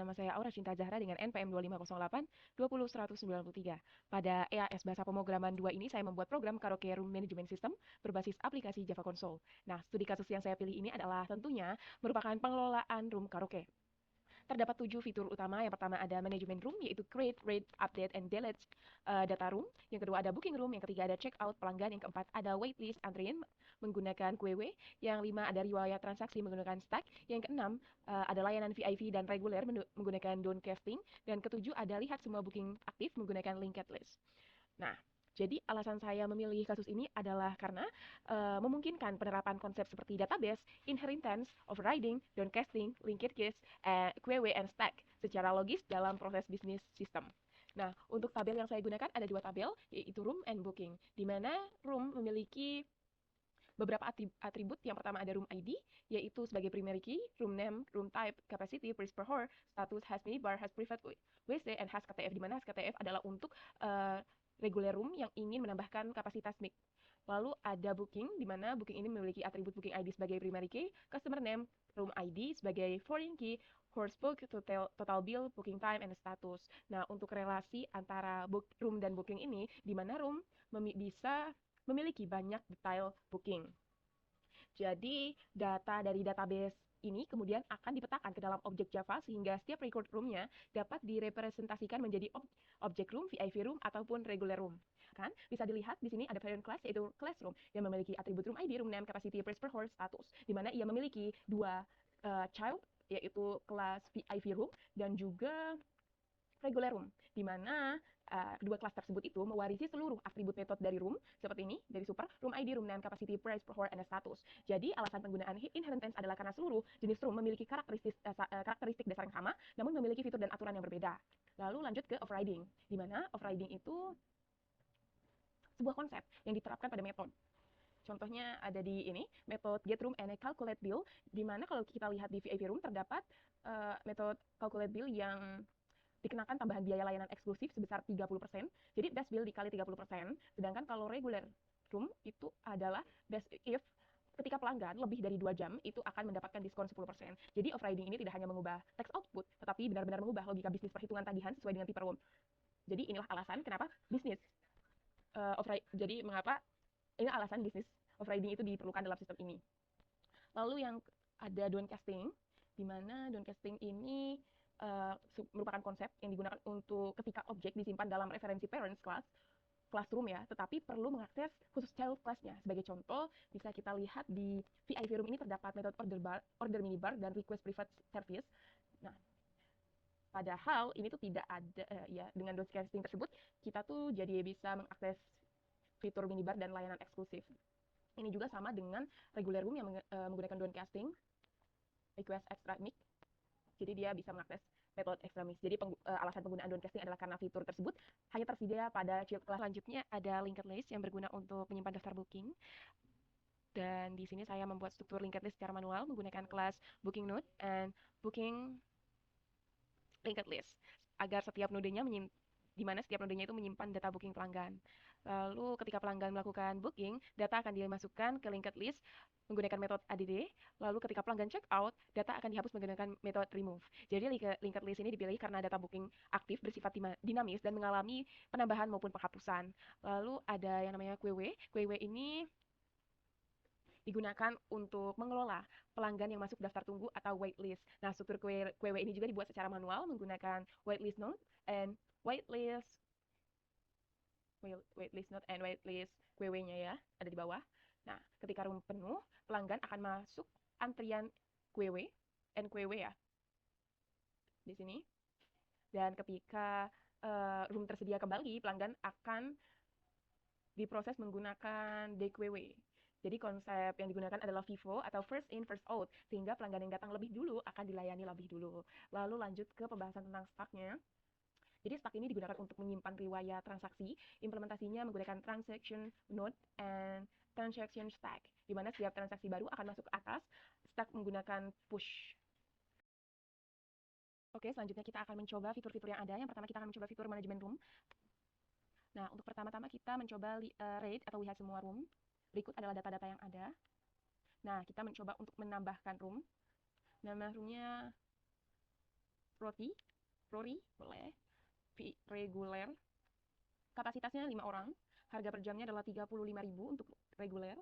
Nama saya Aura Cinta Zahra dengan NPM 2508 20193. Pada EAS Bahasa Pemrograman 2 ini saya membuat program Karaoke Room Management System berbasis aplikasi Java Console. Nah, studi kasus yang saya pilih ini adalah tentunya merupakan pengelolaan room karaoke. Terdapat 7 fitur utama. Yang pertama ada manajemen room, yaitu create, read, update, and delete data room. Yang kedua ada booking room. Yang ketiga ada check out pelanggan. Yang keempat ada waitlist antrian menggunakan QW. Yang lima ada riwayat transaksi menggunakan stack. Yang keenam ada layanan VIP dan reguler menggunakan downcasting. Dan ketujuh ada lihat semua booking aktif menggunakan linked list. Nah, jadi alasan saya memilih kasus ini adalah karena memungkinkan penerapan konsep seperti database, inheritance, overriding, downcasting, linked list, QW, and stack secara logis dalam proses bisnis sistem. Nah, untuk tabel yang saya gunakan ada dua tabel, yaitu room and booking, di mana room memiliki beberapa atribut. Yang pertama ada room ID, yaitu sebagai primary key, room name, room type, capacity, price per hour, status, has minibar, has private WC, and has KTF, di mana has KTF adalah untuk regular room yang ingin menambahkan kapasitas mic. Lalu ada booking, di mana booking ini memiliki atribut booking ID sebagai primary key, customer name, room ID sebagai foreign key, horse book, total bill, booking time, and status. Nah, untuk relasi antara room dan booking ini, di mana room bisa memiliki banyak detail booking. Jadi, data dari database ini kemudian akan dipetakan ke dalam objek Java sehingga setiap record room-nya dapat direpresentasikan menjadi objek room, VIP room, ataupun regular room. Kan? Bisa dilihat di sini ada parent class, yaitu classroom yang memiliki atribut room ID, room name, capacity, price per hour, status, di mana ia memiliki dua child, yaitu kelas VIP room dan juga regular room, di mana kedua kelas tersebut itu mewarisi seluruh atribut metode dari room, seperti ini, dari super, room ID, room name, capacity, price, per hour, and status. Jadi, alasan penggunaan inheritance adalah karena seluruh jenis room memiliki karakteristik dasar yang sama, namun memiliki fitur dan aturan yang berbeda. Lalu lanjut ke overriding, di mana overriding itu sebuah konsep yang diterapkan pada metode. Contohnya ada di ini, metode get room and calculate bill, di mana kalau kita lihat di VIP room terdapat metode calculate bill yang dikenakan tambahan biaya layanan eksklusif sebesar 30%. Jadi best bill dikali 30%. Sedangkan kalau regular room itu adalah best if ketika pelanggan lebih dari 2 jam itu akan mendapatkan diskon 10%. Jadi overriding ini tidak hanya mengubah text output, tetapi benar-benar mengubah logika bisnis perhitungan tagihan sesuai dengan tipe room. Jadi inilah alasan kenapa bisnis jadi mengapa ini alasan bisnis overriding itu diperlukan dalam sistem ini. Lalu yang ada downcasting, di mana downcasting ini merupakan konsep yang digunakan untuk ketika objek disimpan dalam referensi parents class, classroom ya, tetapi perlu mengakses khusus child class-nya. Sebagai contoh, bisa kita lihat di VIP room ini terdapat metode order minibar dan request private service. Nah, padahal ini tuh tidak ada ya, dengan downcasting tersebut kita tuh jadi bisa mengakses fitur minibar dan layanan eksklusif. Ini juga sama dengan regular room yang menggunakan downcasting, request extra mic. Jadi dia bisa mengakses metode extra mix. Jadi alasan penggunaan downcasting adalah karena fitur tersebut hanya tersedia pada child class. Selanjutnya ada linked list yang berguna untuk menyimpan daftar booking. Dan di sini saya membuat struktur linked list secara manual menggunakan kelas booking node and booking linked list agar setiap nodenya di mana setiap nodenya itu menyimpan data booking pelanggan. Lalu ketika pelanggan melakukan booking, data akan dimasukkan ke linked list menggunakan metode add. Lalu ketika pelanggan check out, data akan dihapus menggunakan metode remove. Jadi linked list ini dipilih karena data booking aktif bersifat dinamis dan mengalami penambahan maupun penghapusan. Lalu ada yang namanya QW. QW ini digunakan untuk mengelola pelanggan yang masuk daftar tunggu atau waitlist. Nah, struktur QW ini juga dibuat secara manual menggunakan waitlist node and waitlist node and waitlist QW-nya ya, ada di bawah. Nah, ketika room penuh, pelanggan akan masuk antrian QW, NQW ya, di sini. Dan ketika room tersedia kembali, pelanggan akan diproses menggunakan DQW. Jadi konsep yang digunakan adalah FIFO atau first in first out, sehingga pelanggan yang datang lebih dulu akan dilayani lebih dulu. Lalu lanjut ke pembahasan tentang stack-nya. Jadi stack ini digunakan untuk menyimpan riwayat transaksi. Implementasinya menggunakan transaction node and transaction stack, di mana setiap transaksi baru akan masuk ke atas. Stack menggunakan push. Oke, selanjutnya kita akan mencoba fitur-fitur yang ada. Yang pertama kita akan mencoba fitur manajemen room. Nah, untuk pertama-tama kita mencoba rate atau lihat semua room. Berikut adalah data-data yang ada. Nah, kita mencoba untuk menambahkan room. Nama roomnya roti, Rory, boleh, reguler, kapasitasnya 5 orang, harga per jamnya adalah 35.000 untuk reguler.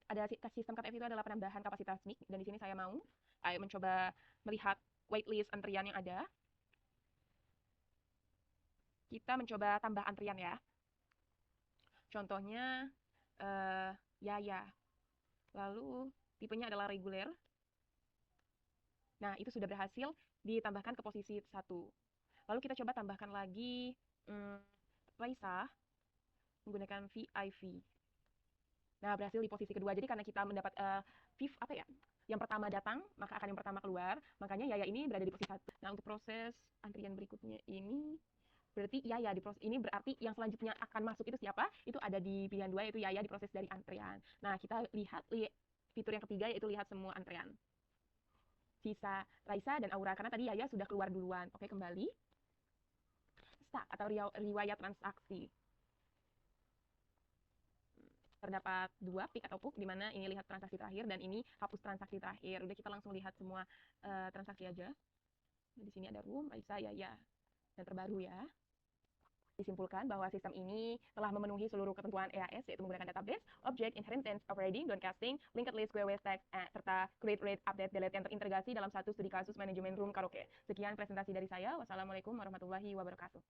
Ada sistem KTF itu adalah penambahan kapasitas mic, dan di sini saya mau mencoba melihat waitlist antrian yang ada. Kita mencoba tambah antrian ya. Contohnya Yaya. Lalu tipenya adalah reguler. Nah, itu sudah berhasil ditambahkan ke posisi 1. Lalu kita coba tambahkan lagi Raisa menggunakan VIP. Nah, berhasil di posisi kedua. Jadi karena kita mendapat yang pertama datang, maka akan yang pertama keluar. Makanya Yaya ini berada di posisi 1. Nah, untuk proses antrian berikutnya ini berarti Yaya di proses ini, berarti yang selanjutnya akan masuk itu siapa? Itu ada di pilihan 2, yaitu Yaya di proses dari antrian. Nah, kita lihat fitur yang ketiga, yaitu lihat semua antrian. Sisa Raisa dan Aura, karena tadi Yaya sudah keluar duluan. Oke, kembali. Start atau riwayat transaksi. Terdapat 2 pick atau PUK, di mana ini lihat transaksi terakhir dan ini hapus transaksi terakhir. Udah, kita langsung lihat semua transaksi aja. Nah, di sini ada room, Raisa, Yaya. Dan terbaru ya. Disimpulkan bahwa sistem ini telah memenuhi seluruh ketentuan EAS, yaitu menggunakan database, object, inheritance, operating, downcasting, linked list, queue text, serta create, read, update, delete yang terintegrasi dalam satu studi kasus manajemen room karaoke. Sekian presentasi dari saya. Wassalamualaikum warahmatullahi wabarakatuh.